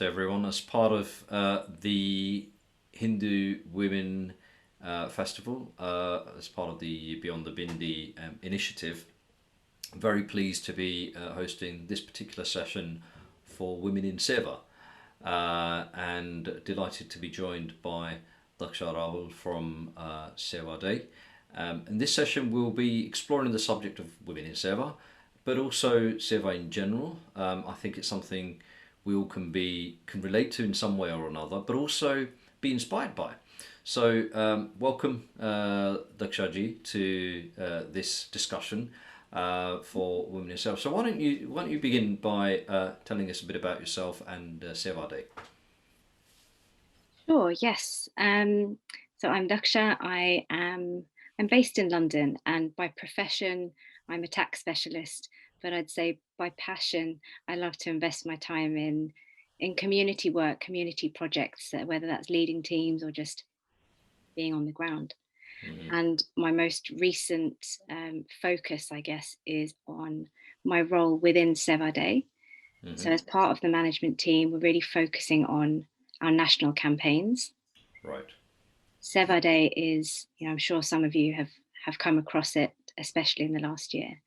podcast, everyone. As part of the Hindu Women Festival, as part of the Beyond the Bindi initiative, I'm very pleased to be hosting this particular session for Women in Sewa, and delighted to be joined by Daksha Raval from Sewa Day. In this session, we'll be exploring the subject of women in Sewa, but also Sewa in general. I think it's something we all can relate to in some way or another, but also be inspired by. So, welcome, Dakshaji, to this discussion for women in Sewa. So, why don't you begin by telling us a bit about yourself and Sewa Day? Sure, yes. So I'm Daksha. I'm based in London, and by profession I'm a tax specialist. But I'd say by passion I love to invest my time in community work, community projects, whether that's leading teams or just being on the ground. Hmm. And my most recent focus, I guess, is on my role within Seva Day. So Hmm. as part of the management team, we're really focusing on our national campaigns. Right. Seva Day is, I'm sure some of you have come across it, especially in the last year.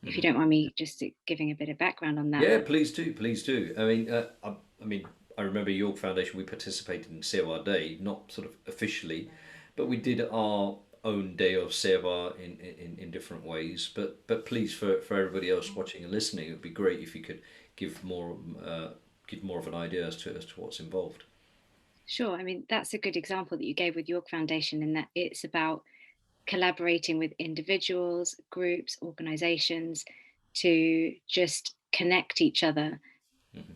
If you Hmm. don't mind me just giving a bit of background on that. Yeah, please do, please do. I mean, I remember York Foundation. We participated in Sewa Day, not sort of officially, but we did our own day of Sewa in different ways. But please, for everybody else watching and listening, it would be great if you could give more give more of an idea as to what's involved. Sure. I mean, that's a good example that you gave with York Foundation, in that it's about collaborating with individuals, groups, organizations to just connect each other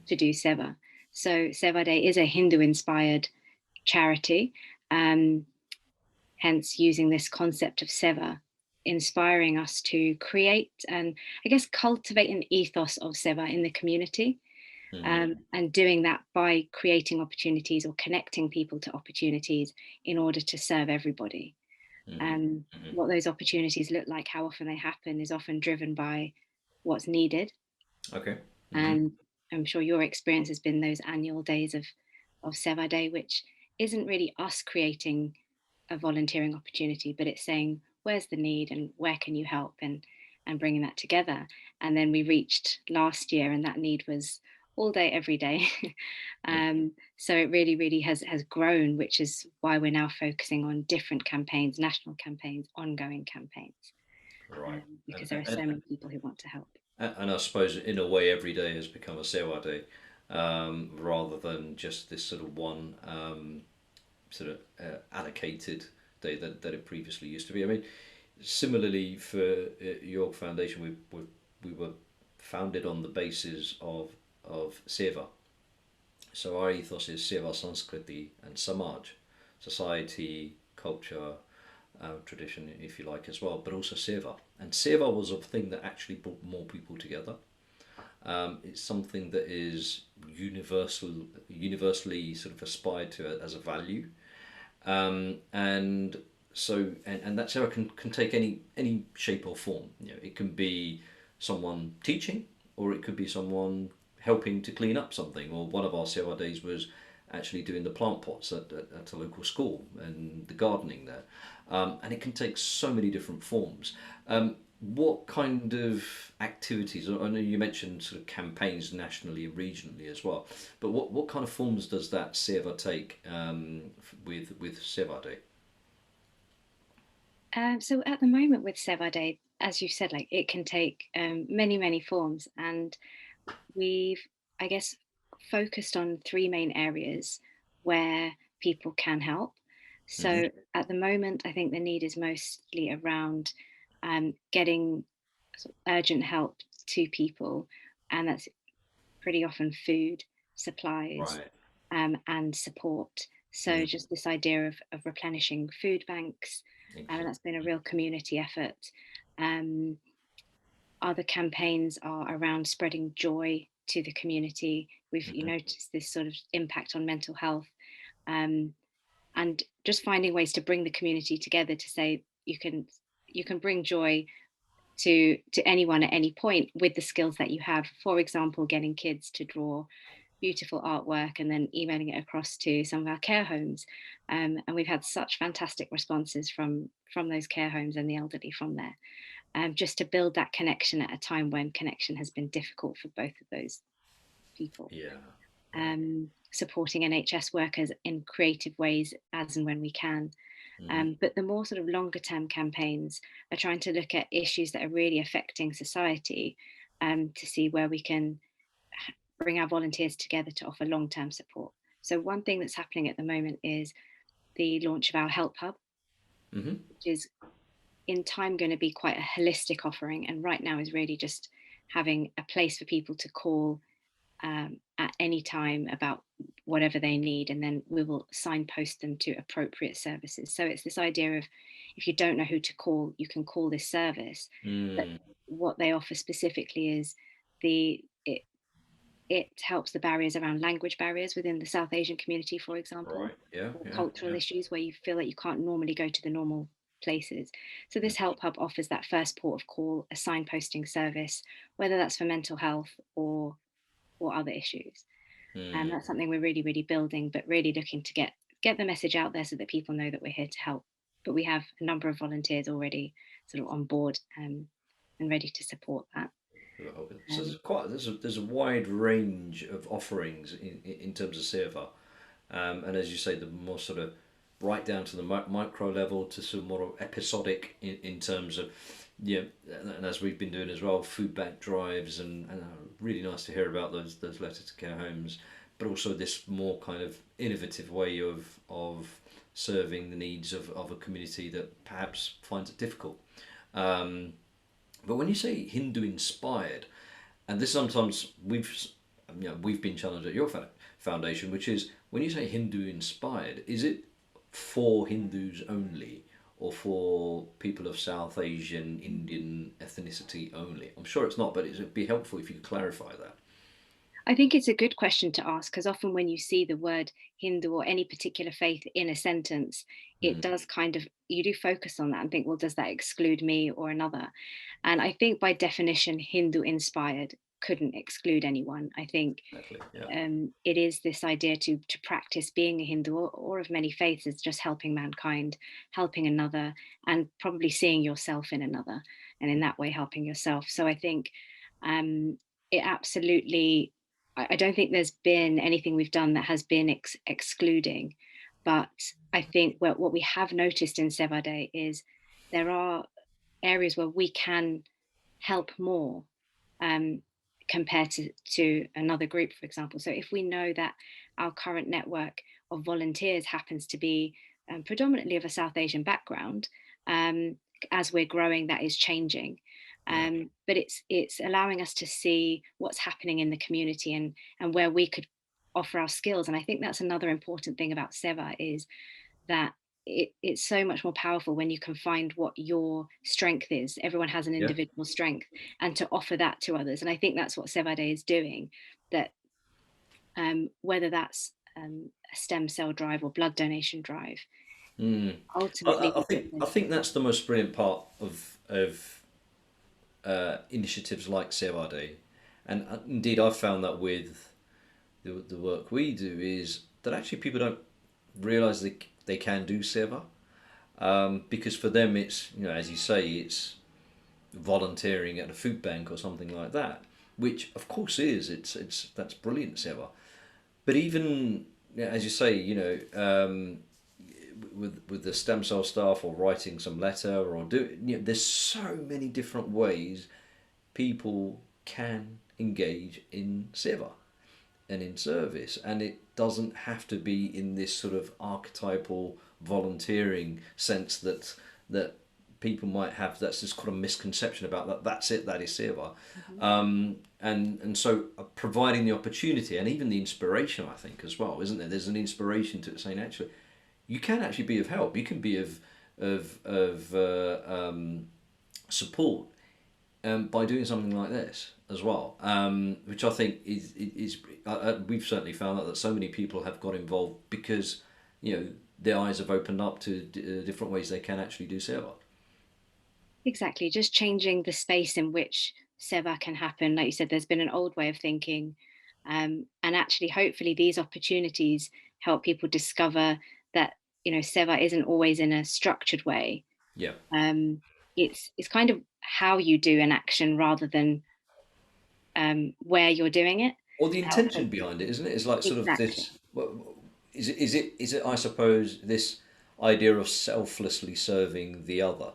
to do Seva. So Seva Day is a Hindu inspired charity. Um, Hence using this concept of seva, inspiring us to create and I guess cultivate an ethos of seva in the community. Hmm. And doing that by creating opportunities or connecting people to opportunities in order to serve everybody. Hmm. Um, Hmm. what those opportunities look like, how often they happen, is often driven by what's needed. Okay. Hmm. And I'm sure your experience has been those annual days of Seva Day, which isn't really us creating a volunteering opportunity, but it's saying where's the need and where can you help, and bringing that together. And then we reached last year, and that need was all day, every day. So it really, really has grown, which is why we're now focusing on different campaigns, national campaigns, ongoing campaigns, Right. And, because there are so many people who want to help. and I suppose in a way every day has become a Sewa Day, rather than just this sort of one sort of allocated day that it previously used to be. I mean, similarly for York Foundation, we were founded on the basis of Seva. So our ethos is Seva Sanskriti and Samaj, society, culture, tradition, if you like, as well, but also Seva. And Seva was a thing that actually brought more people together. It's something that is universally sort of aspired to as a value, and and that Seva can take any shape or form. You know, it can be someone teaching, or it could be someone helping to clean up something. Or one of our Seva days was actually doing the plant pots at a local school and the gardening there, and it can take so many different forms. What kind of activities? I know you mentioned sort of campaigns nationally and regionally as well, but what kind of forms does that Seva take with Seva Day? So at the moment with Seva Day, as you said, like it can take many, many forms, and we've, I guess, focused on three main areas where people can help. Hmm. So at the moment, I think the need is mostly around getting sort of urgent help to people, and that's pretty often food, supplies, Right. and support. So Hmm. just this idea of replenishing food banks, and Excellent. that's been a real community effort. Um, Other campaigns are around spreading joy to the community. We've you Hmm. noticed this sort of impact on mental health, um, and just finding ways to bring the community together to say you can bring joy to anyone at any point with the skills that you have. For example, getting kids to draw beautiful artwork and then emailing it across to some of our care homes. And we've had such fantastic responses from those care homes and the elderly from there, just to build that connection at a time when connection has been difficult for both of those people. Yeah. Yeah. Supporting NHS workers in creative ways as and when we can. Mm. But the more sort of longer term campaigns are trying to look at issues that are really affecting society, to see where we can bring our volunteers together to offer long term support. So, one thing that's happening at the moment is the launch of our Help Hub, Hmm. which is in time going to be quite a holistic offering. And right now is really just having a place for people to call at any time about whatever they need, and then we will signpost them to appropriate services. So it's this idea of, if you don't know who to call, you can call this service. But Mm. what they offer specifically is the it helps the barriers around language barriers within the South Asian community, for example, Right. Yeah. or Yeah. cultural Yeah. issues where you feel like you can't normally go to the normal places. So Mm. this Help Hub offers that first port of call, a signposting service, whether that's for mental health or other issues. And Mm. that's something we're really, really building, but really looking to get the message out there so that people know that we're here to help. But we have a number of volunteers already sort of on board, and ready to support that. So Um, there's a wide range of offerings in terms of Seva, and as you say, the more sort of right down to the micro level to sort of more episodic in terms of, yeah, and as we've been doing as well, food bank drives, and really nice to hear about those letters to care homes, but also this more kind of innovative way of serving the needs of a community that perhaps finds it difficult. Um, but when you say Hindu inspired, and this sometimes we've been challenged at your foundation, which is when you say Hindu inspired, is it for Hindus only, or for people of South Asian Indian ethnicity only? I'm sure it's not, but it'd be helpful if you could clarify that. I think it's a good question to ask, because often when you see the word Hindu or any particular faith in a sentence, it Mm, does kind of, you do focus on that and think, well, does that exclude me or another? And I think by definition, Hindu inspired couldn't exclude anyone. I think exactly. Yeah. it is this idea to practice being a Hindu, or of many faiths, is just helping mankind, helping another, and probably seeing yourself in another, and in that way helping yourself. So I think it absolutely. I don't think there's been anything we've done that has been excluding, but I think what we have noticed in Sevade is there are areas where we can help more, um, compared to another group, for example. So if we know that our current network of volunteers happens to be predominantly of a South Asian background, um, as we're growing, that is changing. Yeah. But it's allowing us to see what's happening in the community, and where we could offer our skills. And I think that's another important thing about Seva, is that it's so much more powerful when you can find what your strength is. Everyone has an Yeah. individual strength, and to offer that to others. And I think that's what Sevade is doing. That whether that's a stem cell drive or blood donation drive, Mm. ultimately I think that's the most brilliant part of initiatives like CRD, and indeed I've found that with the work we do is that actually people don't realise they can do Seva, because for them it's, as you say, it's volunteering at a food bank or something like that, which of course is, it's that's brilliant Seva. But even, as you say, with the stem cell stuff, or writing some letter, or do, there's so many different ways people can engage in seva and in service, and it doesn't have to be in this sort of archetypal volunteering sense that people might have. That's just kind of misconception about that. That's it. That is seva, Mhm. and so providing the opportunity and even the inspiration, I think, as well, isn't there? There's an inspiration to it, saying actually you can actually be of help. You can be of support, by doing something like this as well, which I think is we've certainly found that so many people have got involved because their eyes have opened up to different ways they can actually do seva. Exactly, just changing the space in which Seva can happen. Like you said, there's been an old way of thinking, And actually, hopefully, these opportunities help people discover that, seva isn't always in a structured way. Yeah. um, it's kind of how you do an action rather than where you're doing it. Or the Now, intention behind it, isn't it? It's like sort of exactly. this. Is it? I suppose this idea of selflessly serving the other.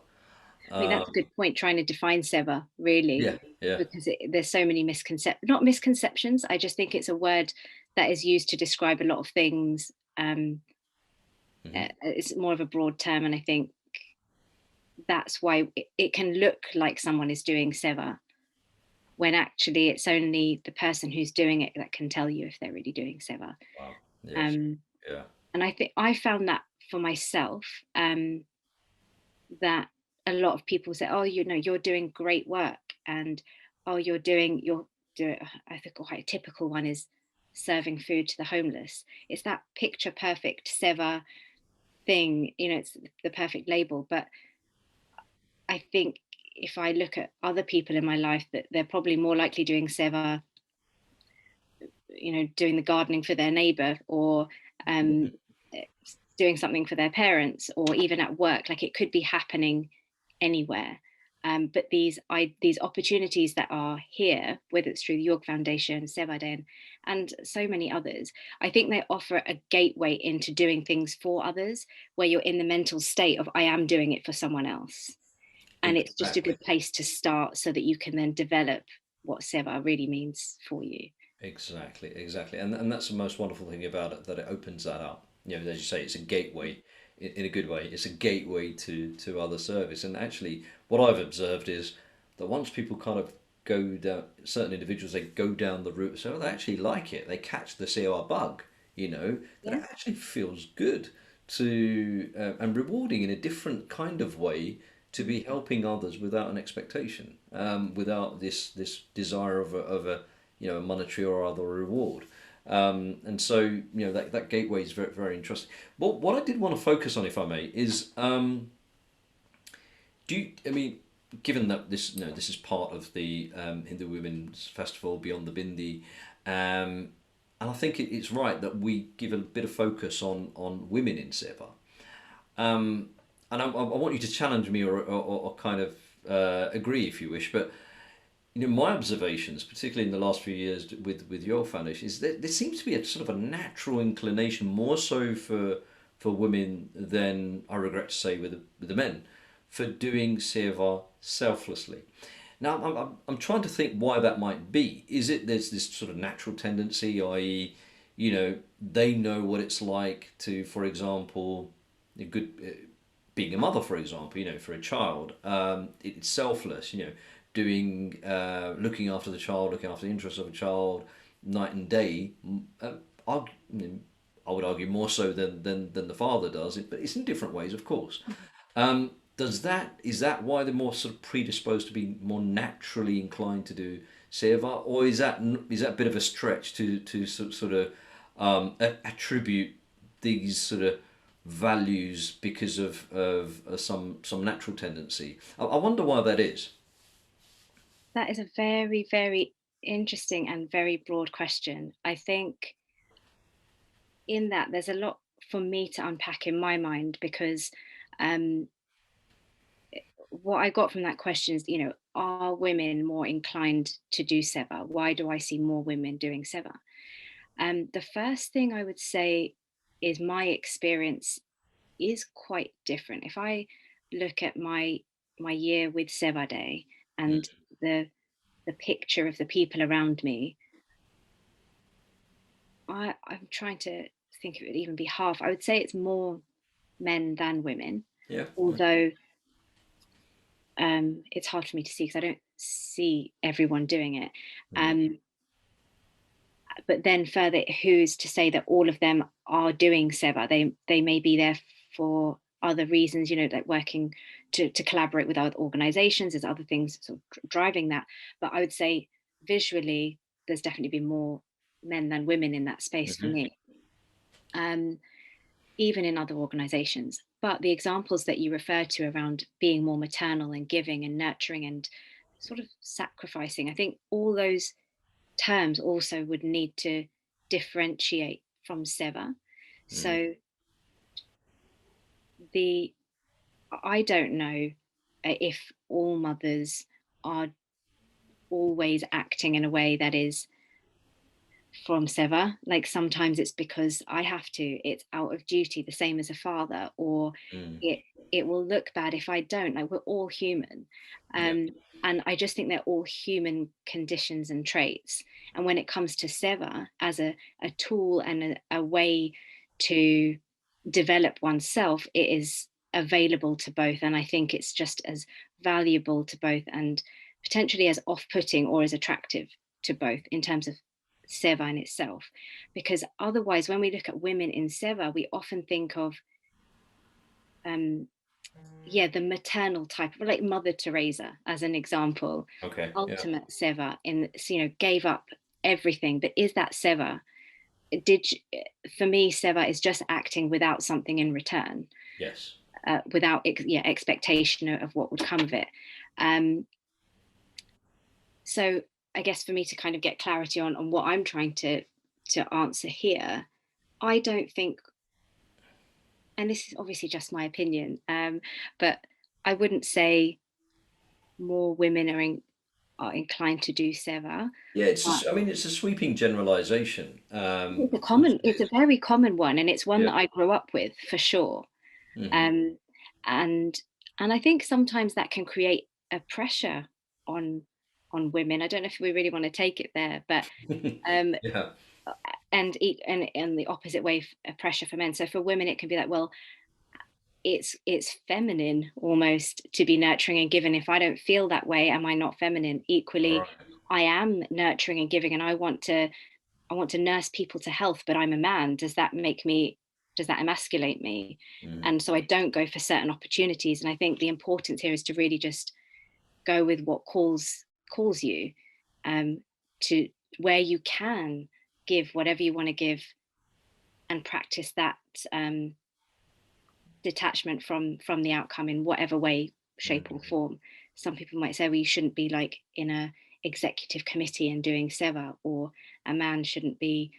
I mean, that's a good point, trying to define seva, really, Yeah. Yeah. because there's so many not misconceptions. I just think it's a word that is used to describe a lot of things. Hmm. It's more of a broad term, and I think that's why it can look like someone is doing seva when actually it's only the person who's doing it that can tell you if they're really doing seva. Wow. Yes. Um, Yeah. and I think I found that for myself, that a lot of people say, "Oh, you're doing great work," and "Oh, you're doing." I think quite a typical one is serving food to the homeless. It's that picture perfect seva thing, it's the perfect label. But I think if I look at other people in my life, that they're probably more likely doing seva, doing the gardening for their neighbor, or um, eh, doing something for their parents, or even at work. Like, it could be happening anywhere. But these opportunities that are here, whether it's through the Yog Foundation, Sevaden, and so many others, I think they offer a gateway into doing things for others, where you're in the mental state of, I am doing it for someone else. And it's just a Exactly. good place to start so that you can then develop what Seva really means for you. Exactly. Exactly. And that's the most wonderful thing about it, that it opens that up. As you say, it's a gateway in a good way. It's a gateway to other service. And actually, what I've observed is that once people kind of go down, certain individuals, they go down the route, so they actually like it. They catch the COR bug. That Yeah. it actually feels good to and rewarding in a different kind of way, to be helping others without an expectation, without this desire of a a monetary or other reward. And so that gateway is very very interesting. What I did want to focus on, if I may, is do you? I mean, given that this is part of the Hindu Women's Festival Beyond the Bindi, and I think it's right that we give a bit of focus on women in Seva. And I want you to challenge me, or kind of agree if you wish. But my observations, particularly in the last few years with your foundation, is that there seems to be a sort of a natural inclination, more so for women than, I regret to say, with the men, for doing seva selflessly. Now, I'm trying to think why that might be. Is it there's this sort of natural tendency, i.e., they know what it's like to, for example, a good being a mother, for example, for a child, it's selfless, doing, looking after the child, looking after the interests of a child, night and day. I, I would argue more so than the father does it, but it's in different ways, of course. Is that why they're more sort of predisposed to be more naturally inclined to do seva, or is that a bit of a stretch to sort of attribute these sort of values because of some natural tendency? I wonder why that is. That is a very, very interesting and very broad question. I think in that there's a lot for me to unpack in my mind, because um, what I got from that question is, are women more inclined to do seva? Why do I see more women doing seva? The first thing I would say is my experience is quite different. If I look at my year with Seva Day and the the picture of the people around me, I'm trying to think if it would even be half. I would say it's more men than women, Yeah. although it's hard for me to see because I don't see everyone doing it. Mm. Um, but then further, who's to say that all of them are doing Seva? They may be there for other reasons, like working to collaborate with other organizations. There's other things sort of driving that. But I would say visually, there's definitely been more men than women in that space for Hmm. me. Um, Even in other organizations. But the examples that you refer to around being more maternal and giving and nurturing and sort of sacrificing, I think all those terms also would need to differentiate from Sewa. Mm, So the I don't know if all mothers are always acting in a way that is from Sewa. Like sometimes it's because I have to, it's out of duty, the same as a father, or mm, it it will look bad if I don't. Like we're all human. yeah. And I just think they're all human conditions and traits. And when it comes to Sewa as a tool and a way to develop oneself, it is available to both. And I think it's just as valuable to both and potentially as off putting or as attractive to both in terms of Sewa in itself. Because otherwise, when we look at women in Sewa, we often think of, um, yeah, the maternal type, like Mother Teresa as an example, Okay. Yeah. ultimate Sewa in, gave up everything. But is that Sewa? Did For me, Sewa is just acting without something in return, Yes. without expectation of what would come of it. Um, so I guess for me to kind of get clarity on what I'm trying to answer here, I don't think, and this is obviously just my opinion, but I wouldn't say more women are inclined to do Seva, Yeah. but I mean, it's a sweeping generalization. it's a very common one, and it's one Yeah. that I grew up with for sure. Hmm. Um, and and I think sometimes that can create a pressure on women. I don't know if we really want to take it there, but um, Yeah. and the opposite way, a pressure for men. So for women, it can be like, well, it's feminine almost to be nurturing and giving. If I don't feel that way, am I not feminine? All Equally, right. I am nurturing and giving, and I want to nurse people to health, but I'm a man. Does that emasculate me? Mm. And so I don't go for certain opportunities. And I think the importance here is to really just go with what calls you, um, to where you can give whatever you want to give and practice that, um, detachment from the outcome in whatever way, shape, or Mm. form. Some people might say, well, you shouldn't be like in a executive committee and doing Seva, or a man shouldn't be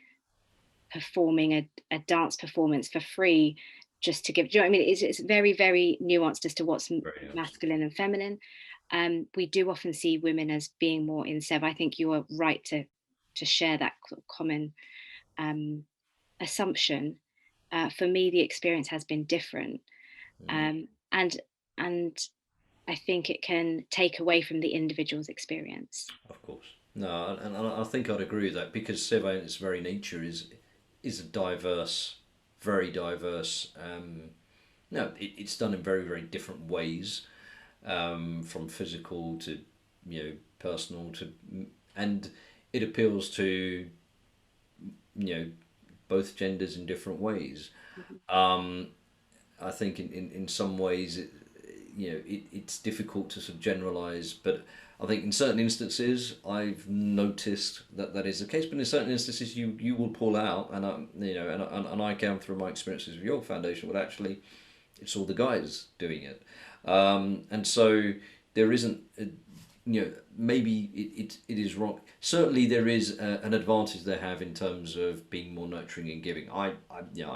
performing a dance performance for free just to give. Do you know what I mean? It's very, very nuanced as to what's Very nice. masculine and feminine. We do often see women as being more in Seva. I think you are right to share that common, um, assumption. For me, the experience has been different, Mm. um, and and I think it can take away from the individual's experience. Of course. No, and I think I'd agree with that because Seva in its very nature is a diverse, very diverse. No, it's done in very very different ways, from physical to personal to, and it appeals to you know both genders in different ways. Mhm. Um, I think in some ways it's difficult to sort of generalize, but I think in certain instances I've noticed that that is the case. But in certain instances you will pull out, and and I can through my experiences with Yog Foundation, well actually it's all the guys doing it, and so there isn't. Maybe it is wrong. Certainly, there is an advantage they have in terms of being more nurturing and giving. I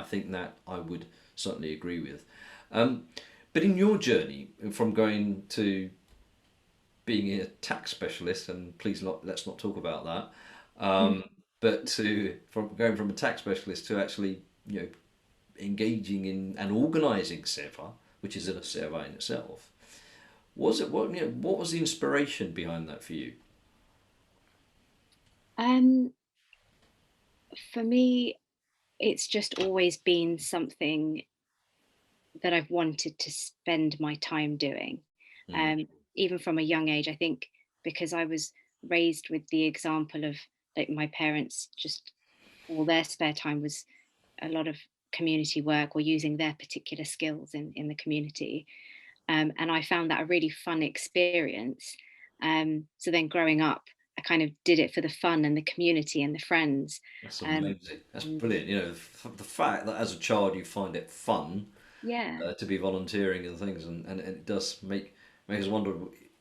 think that I would certainly agree with. Um, but in your journey from going to being a tax specialist, and please let's not talk about that, but to from going from a tax specialist to actually engaging in and organising seva, which is a seva in itself. Was it what was the inspiration behind that for you? Um, for me, it's just always been something that I've wanted to spend my time doing. Mm, Um, Even from a young age, I think because I was raised with the example of, like, my parents, just all their spare time was a lot of community work or using their particular skills in the community. And I found that a really fun experience. So then growing up, I kind of did it for the fun and the community and the friends. that's Um, amazing. That's and brilliant. The fact that as a child you find it fun yeah, to be volunteering and things, and it does make us wonder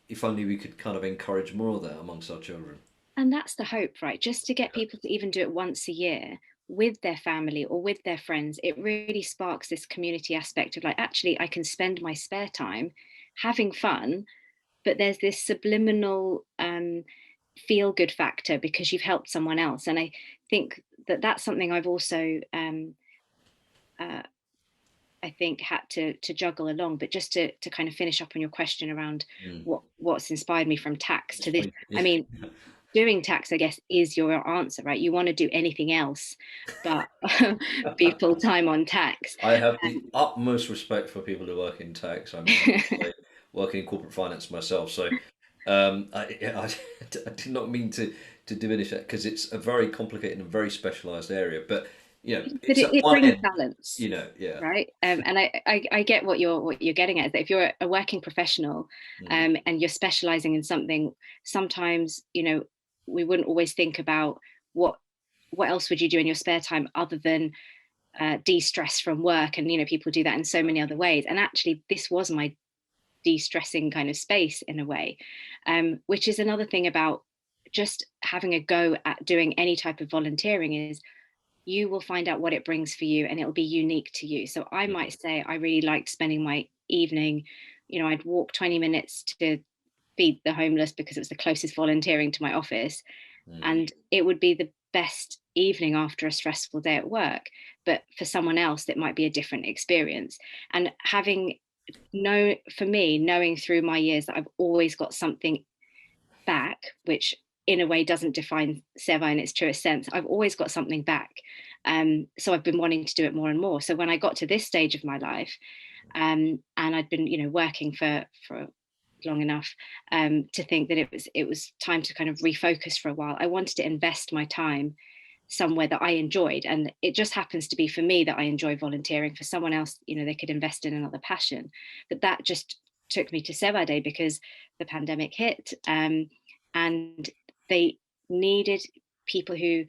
if only we could kind of encourage more of that amongst our children. And that's the hope, right? Just to get people to even do it once a year with their family or with their friends, it really sparks this community aspect of like, actually, I can spend my spare time having fun, but there's this subliminal feel good factor because you've helped someone else. And I think that that's something I've also uh, I think had to juggle along. But just to kind of finish up on your question around Mm. what's inspired me from tax Yes, to this, please. I Yeah. mean, doing tax, I guess, is your answer, right? You want to do anything else but be full time on tax. I have the utmost respect for people who work in tax. I'm working in corporate finance myself, so I I did not mean to diminish that because it's a very complicated and very specialised area. But But it's at it one brings end, balance, yeah. right? And I get what you're getting at, is that if you're a working professional, Mm, and you're specializing in something, sometimes we wouldn't always think about what what else would you do in your spare time other than de-stress from work. And people do that in so many other ways, and actually this was my de-stressing kind of space in a way, which is another thing about just having a go at doing any type of volunteering, is you will find out what it brings for you and it'll be unique to you. So I mm, might say I really liked spending my evening, I'd walk 20 minutes to feed the homeless because it was the closest volunteering to my office. mm. And it would be the best evening after a stressful day at work. But for someone else, it might be a different experience. And for me, knowing through my years that I've always got something back, which in a way doesn't define Sewa in its truest sense. I've always got something back. So I've been wanting to do it more and more. So when I got to this stage of my life, and I'd been, working for long enough to think that it was time to kind of refocus for a while. I wanted to invest my time somewhere that I enjoyed, and it just happens to be for me that I enjoy volunteering. For someone else, they could invest in another passion. But that just took me to Sewa Day because the pandemic hit, and they needed people who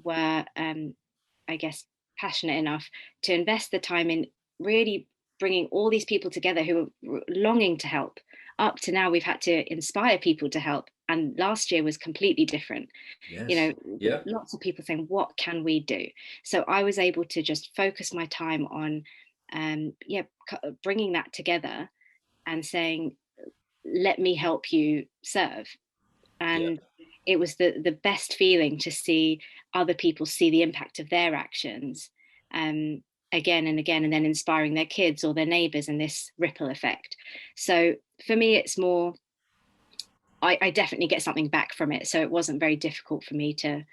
were, I guess, passionate enough to invest the time in really bringing all these people together who were longing to help. Up to now, we've had to inspire people to help, and last year was completely different. Yes, yeah, Lots of people saying, what can we do? So I was able to just focus my time on, yeah, bringing that together and saying, let me help you serve. yeah, And it was the best feeling to see other people see the impact of their actions, again and again, and then inspiring their kids or their neighbors, and this ripple effect. So for me, it's more, I definitely get something back from it. So it wasn't very difficult for me to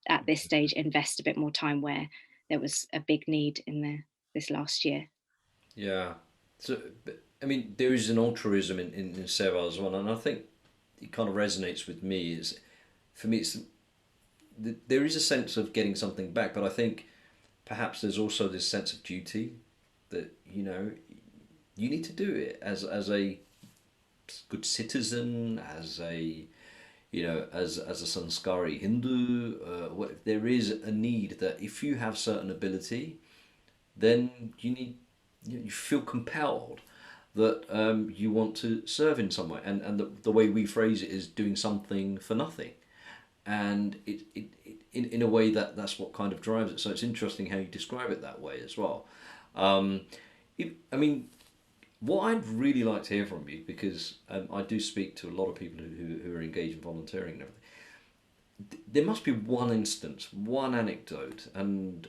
at this stage invest a bit more time where there was a big need in this last year. yeah. So, I mean, there is an altruism in Seva as well, and I think it kind of resonates with me. Is for me, there is a sense of getting something back, but I think perhaps there's also this sense of duty that you need to do it as a good citizen, as a as a sanskari Hindu. There is a need that if you have certain ability, then you feel compelled that you want to serve in some way, and the way we phrase it is doing something for nothing, and in a way that's what kind of drives it. So it's interesting how you describe it that way as well. Um, I mean, what I'd really like to hear from you, because I do speak to a lot of people who are engaged in volunteering and everything. There must be one instance, one anecdote, and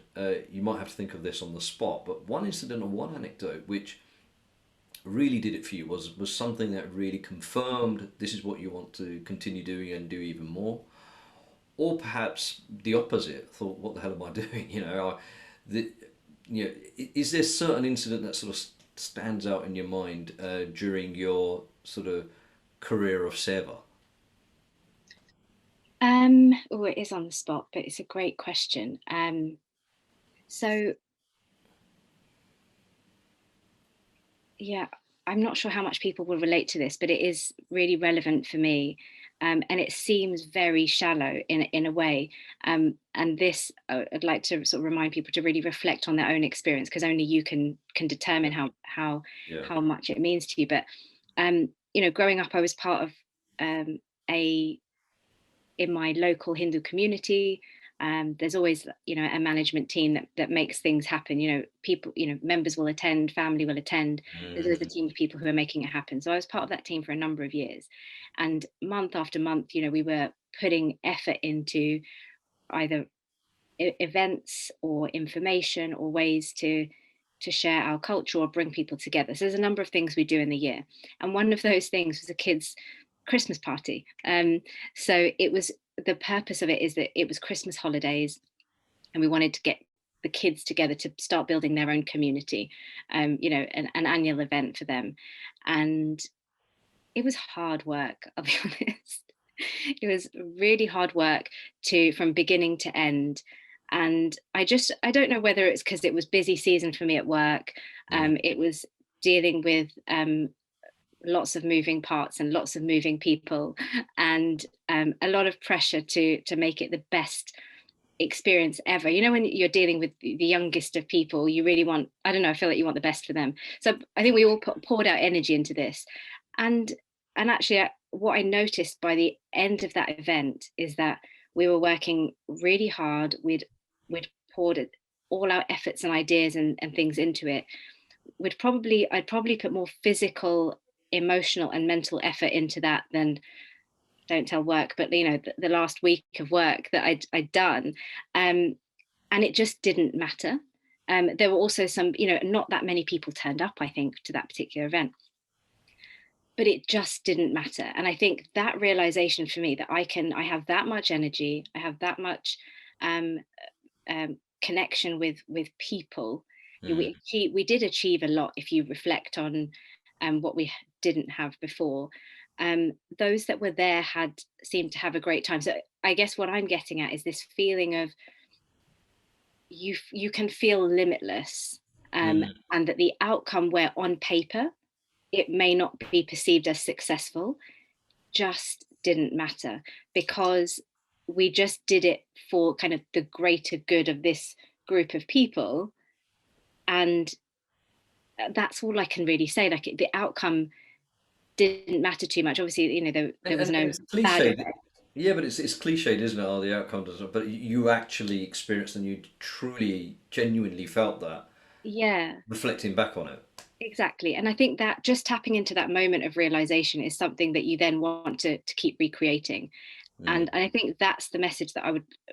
you might have to think of this on the spot, but one incident or one anecdote which really did it for you, was something that really confirmed this is what you want to continue doing and do even more, or perhaps the opposite. Thought, what the hell am I doing? The, is there a certain incident that sort of stands out in your mind during your sort of career of Seva? Oh, it is on the spot, but it's a great question. So yeah, I'm not sure how much people will relate to this, but it is really relevant for me. And it seems very shallow in a way. And this, I'd like to sort of remind people to really reflect on their own experience, because only you can determine Yeah, yeah, how much it means to you. But growing up, I was part of a in my local Hindu community. There's always, a management team that makes things happen. People, members will attend, family will attend. There's always a Mm. team of people who are making it happen. So I was part of that team for a number of years, and month after month, we were putting effort into either events or information or ways to share our culture or bring people together. So there's a number of things we do in the year, and one of those things was a kids' Christmas party. So it was, the purpose of it is that it was Christmas holidays, and we wanted to get the kids together to start building their own community. An annual event for them, and it was hard work. I'll be honest. It was really hard work to from beginning to end. And I don't know whether it's because it was busy season for me at work. Mm. It was dealing with lots of moving parts and lots of moving people, and a lot of pressure to make it the best experience ever. When you're dealing with the youngest of people, you really want, I don't know, I feel like you want the best for them. So I think we all poured our energy into this. And and actually, what I noticed by the end of that event is that we were working really hard. We'd poured all our efforts and ideas and things into it. I'd probably put more physical, emotional and mental effort into that than, don't tell work, but the last week of work that I'd done. Um, and it just didn't matter. There were also some, not that many people turned up, I think, to that particular event, but it just didn't matter. And I think that realization for me, that I have that much energy, I have that much um, connection with people. Mm. We did achieve a lot if you reflect on what we didn't have before. Those that were there had seemed to have a great time. So I guess what I'm getting at is this feeling of, you can feel limitless, Mm. and that the outcome, where on paper it may not be perceived as successful, just didn't matter, because we just did it for kind of the greater good of this group of people. And that's all I can really say. Like, the outcome didn't matter too much. Obviously, there was And no it's bad cliched. effect. Yeah, but it's cliched, isn't it? Oh, the outcome doesn't. But you actually experienced and you truly, genuinely felt that Yeah, reflecting back on it. exactly. And I think that just tapping into that moment of realization is something that you then want to keep recreating. Mm. And I think that's the message that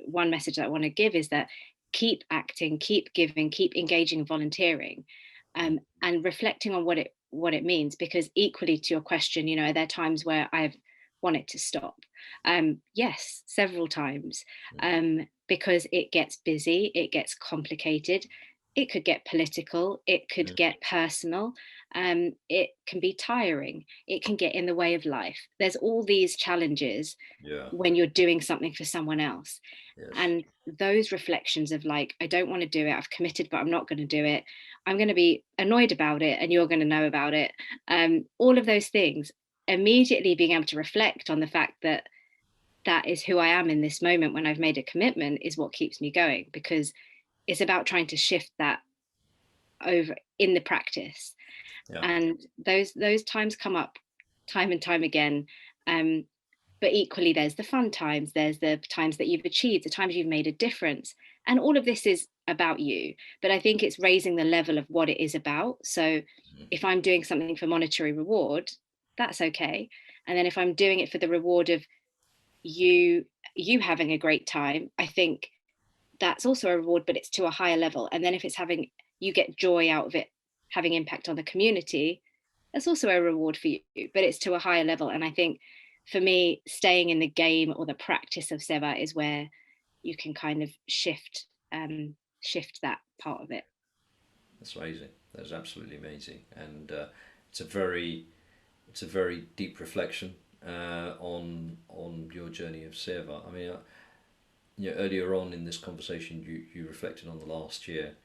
one message that I want to give is that keep acting, keep giving, keep engaging, volunteering, Mm. and reflecting on what it means. Because equally to your question, are there times where I've wanted to stop? Yes, several times, because it gets busy, it gets complicated, it could get political, it could Mm. get personal, it can be tiring, it can get in the way of life. There's all these challenges Yeah. when you're doing something for someone else. Yes. And those reflections of, like, I don't want to do it, I've committed, but I'm not going to do it, I'm going to be annoyed about it, and you're going to know about it. All of those things, immediately being able to reflect on the fact that that is who I am in this moment when I've made a commitment, is what keeps me going, because it's about trying to shift that over in the practice. Yeah. And those times come up time and time again. um, but equally, there's the fun times, there's the times that you've achieved, the times you've made a difference, and all of this is about you. But I think it's raising the level of what it is about. So Mm. if I'm doing something for monetary reward, that's okay. And then if I'm doing it for the reward of you you having a great time, I think that's also a reward, but it's to a higher level. And then if it's having, you get joy out of it having impact on the community, that's also a reward for you, but it's to a higher level. And I think, for me, staying in the game or the practice of Seva is where you can kind of shift that part of it. That's amazing. That's absolutely amazing, and it's a very it's a very deep reflection on your journey of Seva. I mean, earlier on in this conversation, you reflected on the last year,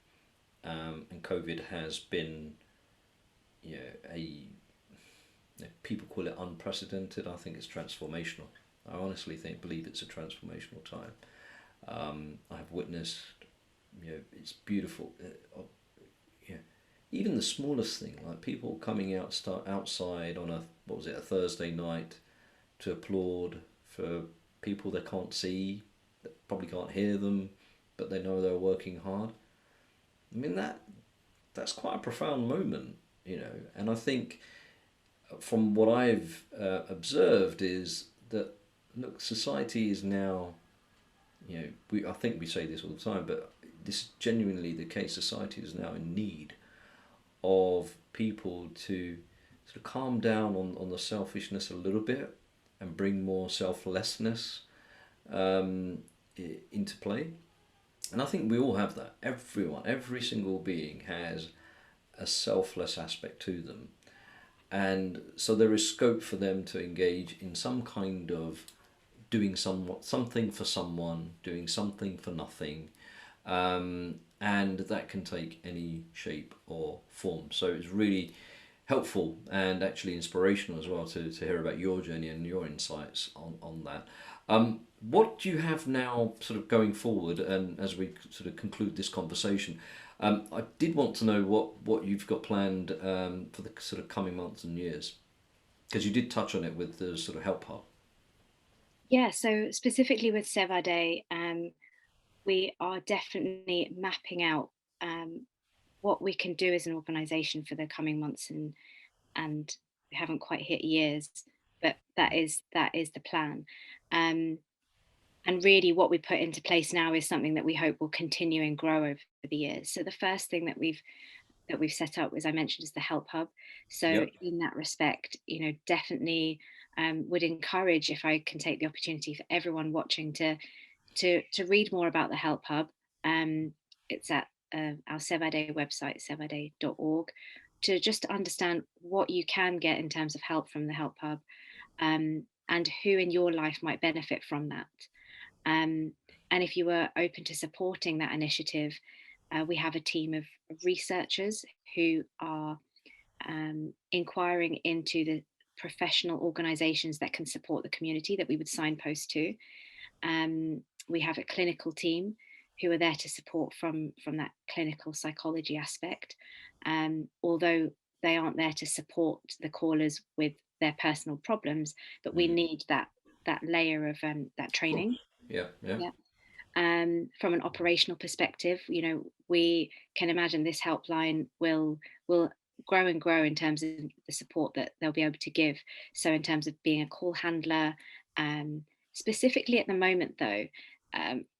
and COVID has been, a people call it unprecedented. I think it's transformational. I honestly believe it's a transformational time. I have witnessed, it's beautiful. Yeah, even the smallest thing, like people coming outside on a, what was it, a Thursday night to applaud for people they can't see, that probably can't hear them, but they know they're working hard. I mean that's quite a profound moment, you know. And I think from what I've observed is that look, society is now, you know, I think we say this all the time, but this is genuinely the case. Society is now in need of people to sort of calm down on the selfishness a little bit and bring more selflessness um, into play. And I think we all have that. Everyone, every single being has a selfless aspect to them. And so there is scope for them to engage in some kind of doing something for someone, doing something for nothing, and that can take any shape or form. So it's really helpful and actually inspirational as well to hear about your journey and your insights on that. What do you have now sort of going forward, and as we sort of conclude this conversation, I did want to know what you've got planned for the sort of coming months and years, because you did touch on it with the sort of help hub. Yeah, so specifically with Seva Day, we are definitely mapping out what we can do as an organisation for the coming months, and we haven't quite hit years, but that is the plan. Um, and really, what we put into place now is something that we hope will continue and grow over the years. So the first thing that we've set up, as I mentioned, is the help hub. So Yep. in that respect, definitely would encourage, if I can take the opportunity, for everyone watching to read more about the help hub. It's at our Sevade website, sevade.org, to just understand what you can get in terms of help from the help hub, and who in your life might benefit from that. Um, and if you were open to supporting that initiative, we have a team of researchers who are inquiring into the professional organisations that can support the community that we would signpost to. We have a clinical team who are there to support from that clinical psychology aspect, although they aren't there to support the callers with their personal problems, but we Mm. need that layer of that Of training. course. Yeah. Yeah. Yeah. From an operational perspective, we can imagine this helpline will grow and grow in terms of the support that they'll be able to give. So, in terms of being a call handler, specifically at the moment, though,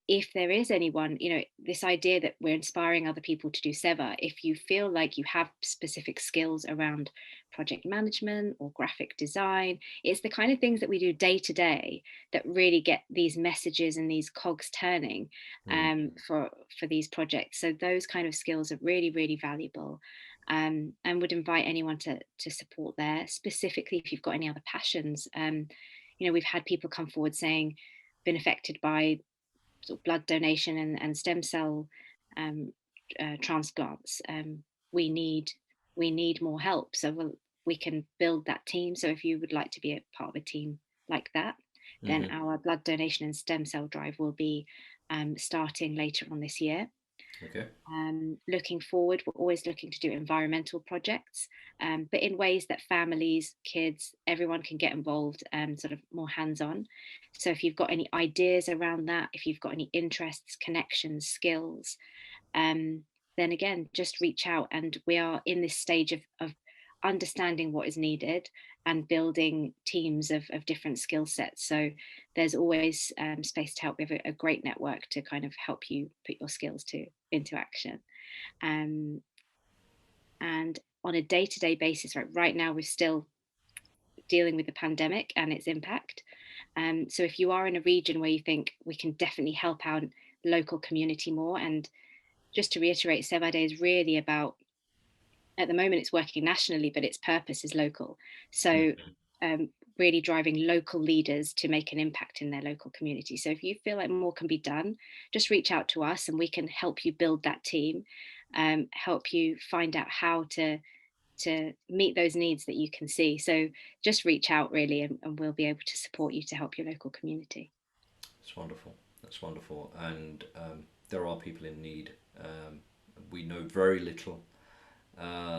if there is anyone, this idea that we're inspiring other people to do Seva, if you feel like you have specific skills around project management or graphic design, it's the kind of things that we do day to day that really get these messages and these cogs turning, Mm. for these projects. So those kind of skills are really, really valuable, and would invite anyone to support there. Specifically, if you've got any other passions, we've had people come forward saying been affected by sort of blood donation and stem cell um, transplants. We need more help, so we can build that team. So if you would like to be a part of a team like that, then Mm-hmm. our blood donation and stem cell drive will be starting later on this year. Okay. Looking forward, we're always looking to do environmental projects, but in ways that families, kids, everyone can get involved, sort of more hands on. So if you've got any ideas around that, if you've got any interests, connections, skills, um, then again, just reach out. And we are in this stage of understanding what is needed and building teams of different skill sets. So there's always space to help. We have a great network to kind of help you put your skills into action. Um, and on a day-to-day basis, right now we're still dealing with the pandemic and its impact. So if you are in a region where you think we can definitely help our local community more, and just to reiterate, Sevade is really about, at the moment, it's working nationally, but its purpose is local. So, Mm. really driving local leaders to make an impact in their local community. So, if you feel like more can be done, just reach out to us and we can help you build that team, help you find out how to meet those needs that you can see. So, just reach out really, and we'll be able to support you to help your local community. It's wonderful. That's wonderful. And there are people in need. We know very little.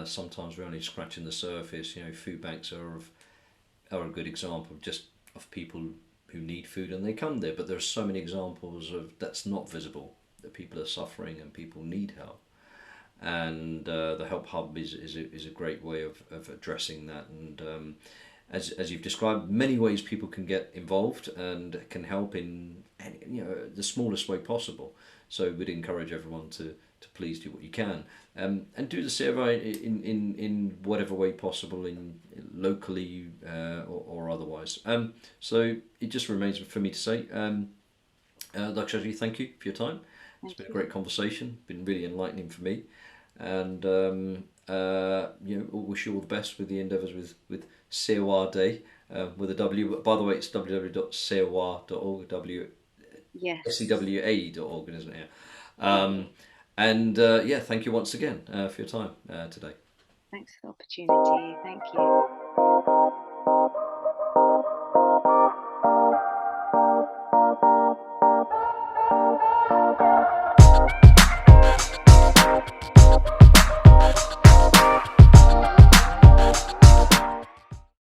Sometimes we're only scratching the surface. You know, food banks are a good example just of people who need food and they come there. But there are so many examples of that's not visible, that people are suffering and people need help. And the Help Hub is a great way of addressing that. And as you've described, many ways people can get involved and can help in any, the smallest way possible. So we'd encourage everyone to please do what you can, and do the survey in whatever way possible, in locally or otherwise. So it just remains for me to say, Daksha, thank you for your time. It's Thank been a you. great conversation, been really enlightening for me, and wish you all the best with the endeavours with Sewa Day, with a W. But by the way, it's www.sewa.org, Yes. sewa.org, isn't it? Yeah. And yeah, thank you once again for your time today. Thanks for the opportunity. Thank you.